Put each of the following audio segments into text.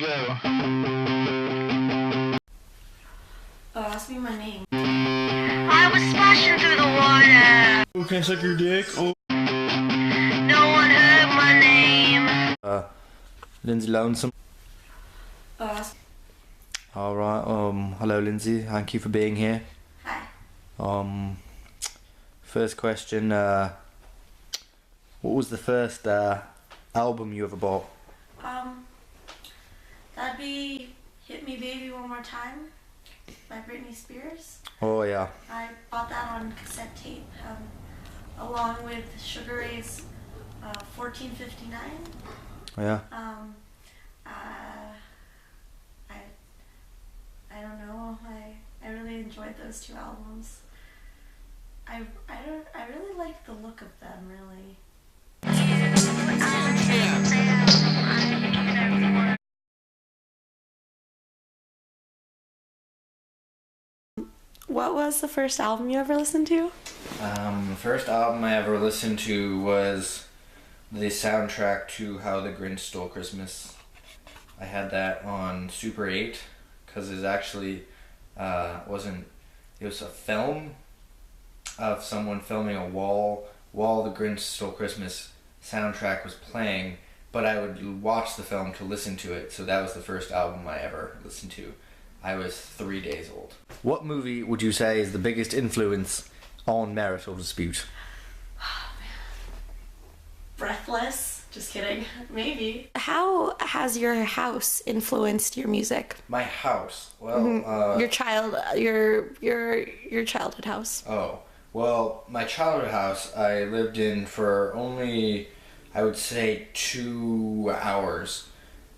go. Oh, ask me my name. I was splashing through the water. Oh, can I suck your dick? Oh. No one heard my name. Lindsay Lonesome. Oh, ask. Alright, hello Lindsay, thank you for being here. Hi. First question, what was the first album you ever bought? That'd be Hit Me Baby One More Time by Britney Spears. Oh yeah. I bought that on cassette tape, along with Sugar Ray's 1459. Yeah. I don't know. I really enjoyed those two albums. I really like the look of them, really. What was the first album you ever listened to? The first album I ever listened to was the soundtrack to How the Grinch Stole Christmas. I had that on Super 8 because it actually it was a film of someone filming a wall while the Grinch Stole Christmas soundtrack was playing, but I would watch the film to listen to it, so that was the first album I ever listened to. I was 3 days old. What movie would you say is the biggest influence on Marital Dispute? Oh, man. Breathless. Just kidding. Maybe. How has your house influenced your music? My house? Well, Your childhood house. Oh, well, my childhood house I lived in for only, I would say, 2 hours.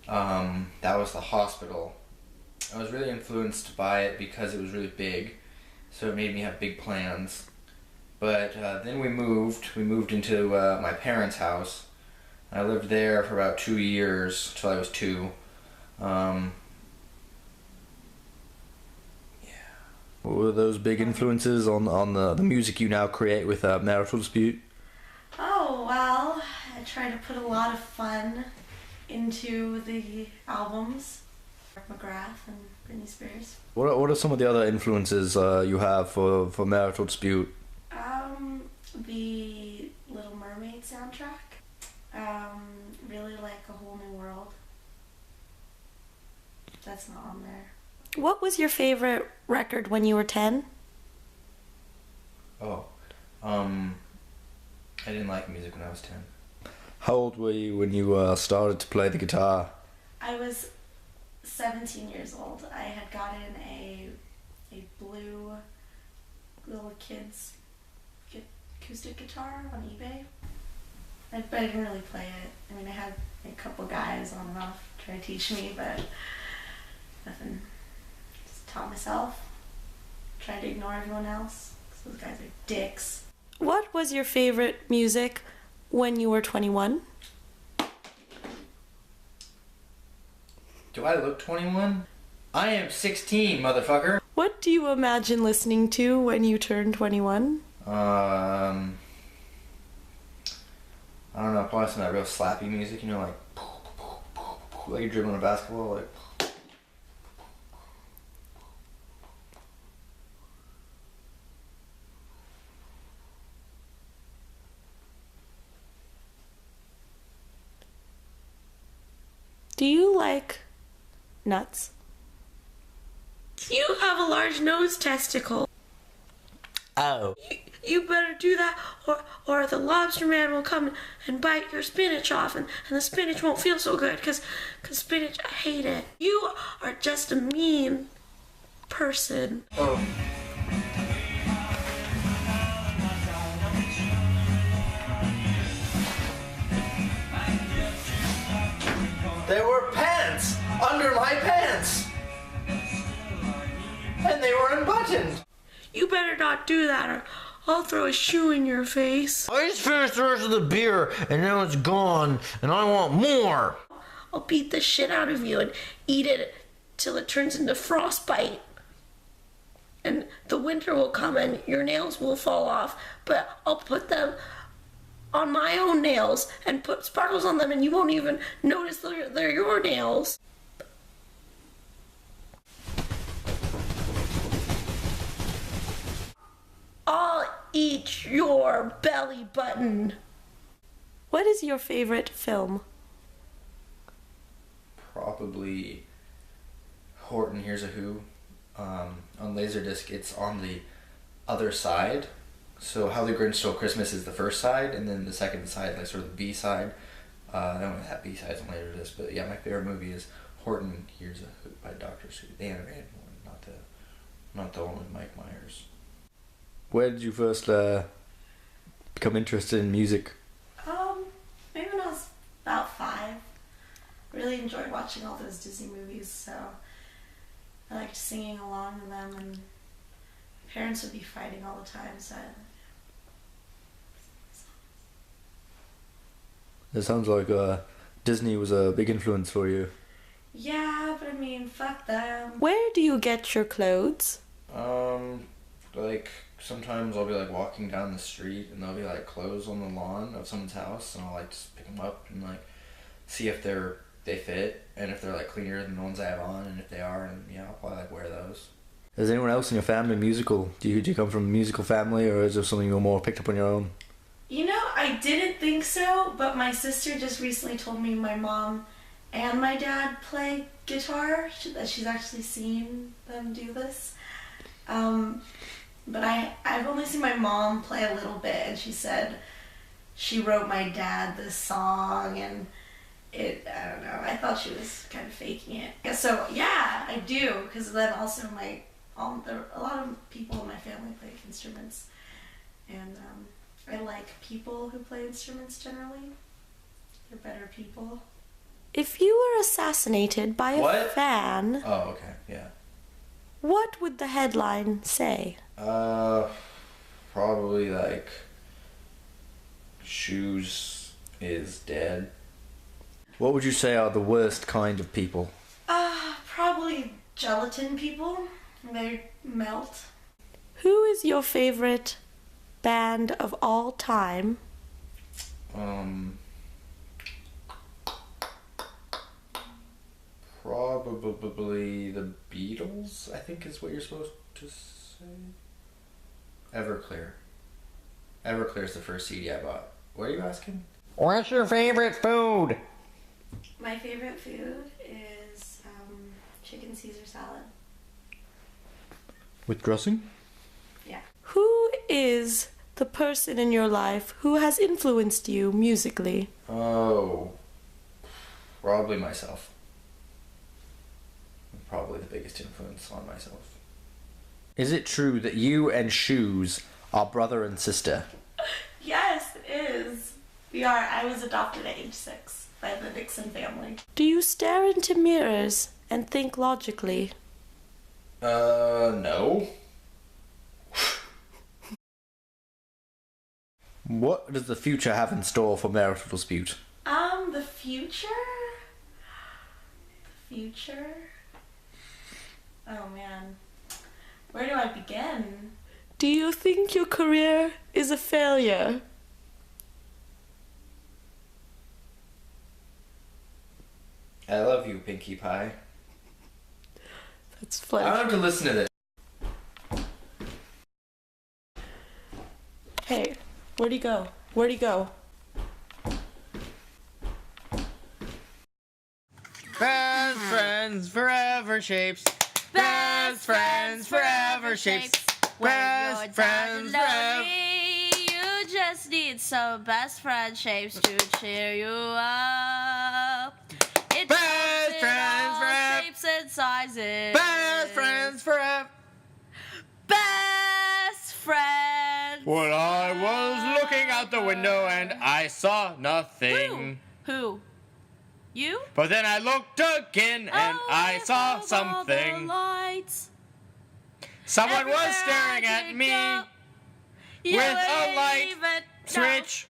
That was the hospital. I was really influenced by it because it was really big, so it made me have big plans. But then we moved into my parents' house. I lived there for about 2 years, till I was 2. Yeah. What were those big influences on the music you now create with Marital Dispute? Oh, well, I try to put a lot of fun into the albums. McGrath and Britney Spears. What are some of the other influences you have for Marital Dispute? The Little Mermaid soundtrack. Really like A Whole New World. That's not on there. What was your favorite record when you were 10? Oh, I didn't like music when I was 10. How old were you when you started to play the guitar? I was 17 years old. I had gotten a blue little kid's acoustic guitar on eBay. But I didn't really play it. I mean, I had a couple guys on and off try to teach me, but nothing. Just taught myself. Tried to ignore everyone else, because those guys are dicks. What was your favorite music when you were 21? Do I look 21? I am 16, motherfucker! What do you imagine listening to when you turn 21? I don't know, probably some of that real slappy music, you know, like you're dribbling a basketball, like. Do you like nuts? You have a large nose testicle. Oh. You better do that, or the lobster man will come and bite your spinach off, and the spinach won't feel so good, because spinach, I hate it. You are just a mean person. Oh. There were pants under my pants, and they were unbuttoned. You better not do that, or I'll throw a shoe in your face. I just finished the rest of the beer, and now it's gone, and I want more. I'll beat the shit out of you and eat it till it turns into frostbite. And the winter will come and your nails will fall off, but I'll put them on my own nails and put sparkles on them, and you won't even notice they're your nails. eat your belly button. What is your favorite film? Probably Horton Hears a Who. On Laserdisc, it's on the other side. So How the Grinch Stole Christmas is the first side, and then the second side, like sort of the B side. I don't have B-sides on Laserdisc, but yeah, my favorite movie is Horton Hears a Who by Dr. Seuss, the animated one, not the one with Mike Myers. Where did you first become interested in music? Maybe when I was about 5. Really enjoyed watching all those Disney movies, so I liked singing along to them, and parents would be fighting all the time, so It sounds like Disney was a big influence for you. yeah, but I mean, fuck them. Where do you get your clothes? Like sometimes I'll be like walking down the street and there'll be like clothes on the lawn of someone's house, and I'll like just pick them up and like see if they fit, and if they're like cleaner than the ones I have on, and if they are, and yeah, I'll probably like wear those. Is anyone else in your family musical? Do you come from a musical family, or is it something you're more picked up on your own? You know, I didn't think so, but my sister just recently told me my mom and my dad play guitar, that she's actually seen them do this. But I've only seen my mom play a little bit, and she said she wrote my dad this song, and I don't know, I thought she was kind of faking it. So yeah, I do, because then also a lot of people in my family play instruments, and I like people who play instruments generally. They're better people. If you were assassinated by a fan, Oh, okay, yeah. what would the headline say? Probably like Shoes is dead. What would you say are the worst kind of people? Probably gelatin people. They melt. Who is your favorite band of all time? Probably the Beatles, I think is what you're supposed to say. Everclear. Everclear is the first CD I bought. What are you asking? What's your favorite food? My favorite food is chicken Caesar salad. With dressing? Yeah. Who is the person in your life who has influenced you musically? Oh, probably myself. Probably the biggest influence on myself. Is it true that you and Shoes are brother and sister? Yes, it is. We are. I was adopted at age 6 by the Dixon family. Do you stare into mirrors and think logically? No. What does the future have in store for Marital Dispute? The future? The future? Oh man. Where do I begin? Do you think your career is a failure? I love you, Pinkie Pie. That's I funny. don't have to listen to this. Hey, where'd he go? Where'd he go? Best friends forever shapes. Best friends forever shapes. Best friends forever. You just need some best friend shapes to cheer you up. It Best comes in friends all forever. shapes and sizes. Best friends forever. Best friends. Well, I was looking out the window and I saw nothing. Who? You? But then I looked again and I saw above all the something. lights. Someone was Everywhere staring I at did me go, you with a light ain't even know. switch.